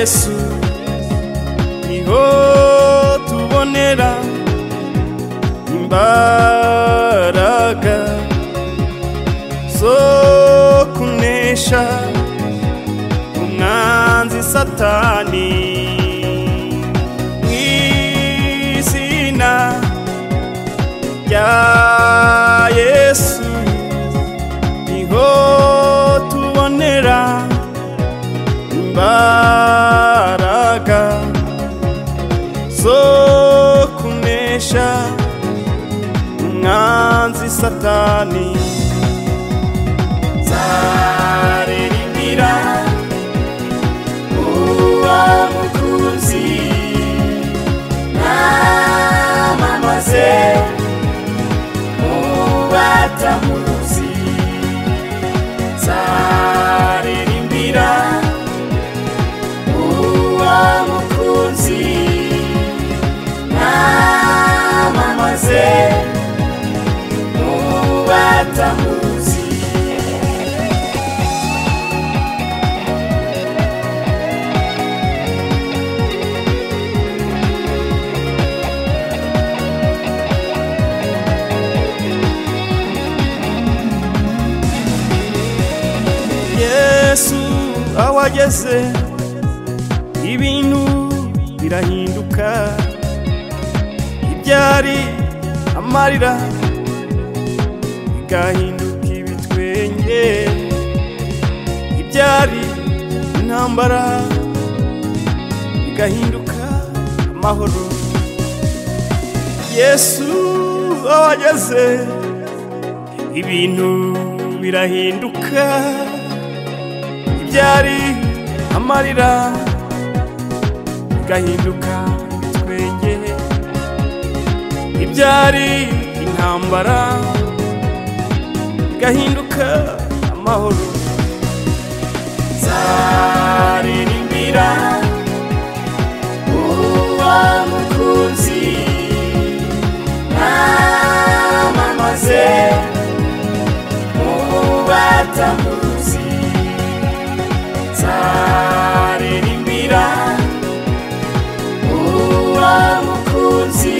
Yesu niho tubonera imbaraga zo kunesha umwanzi Satani. Mw'izina rya Yesu niho tubonera imbaraga zo kunesha umwanzi Satani. Nzaririmbira uwo mukunzi namamaze mu batamuzi. Nzaririmbira uwo mukunzi namamaze mu batamuzi. Yesu awageze ibintu birahinduka, ibyari amarira bigahinduka ibitwenge, ibyari intambara bigahinduka amahoro. Yesu awageze ibintu birahinduka, ibyari amarira bigahinduka ibitwenge, ibyari intambara bigahinduka amahoro. Nzaririmbira uwo mukunzi namamaze mu batamuzi. Nzaririmbira uwo mukunzi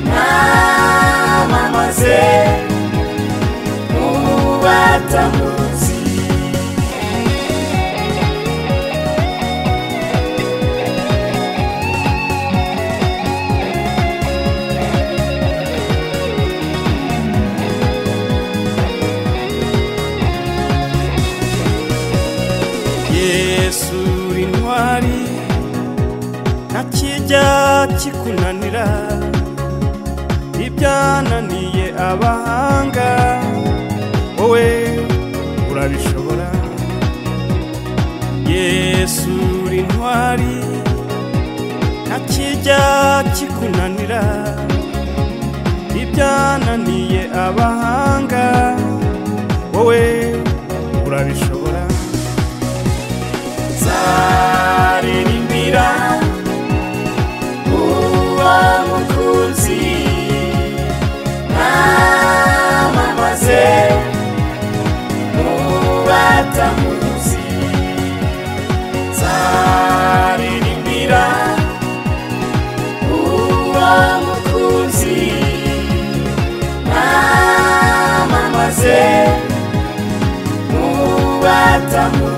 namamaze mu batamuzi. Yesu intwari ntakijya kikunanira, ibyananiye abahanga wowe urabishobora. Yesu intwari ntakijya kikunanira, ibyananiye abahanga wowe urabishobora. Nzaririmbira uwo mukunzi namamaze mu batamuzi. Nzaririmbira uwo mukunzi namamaze mu batamuzi.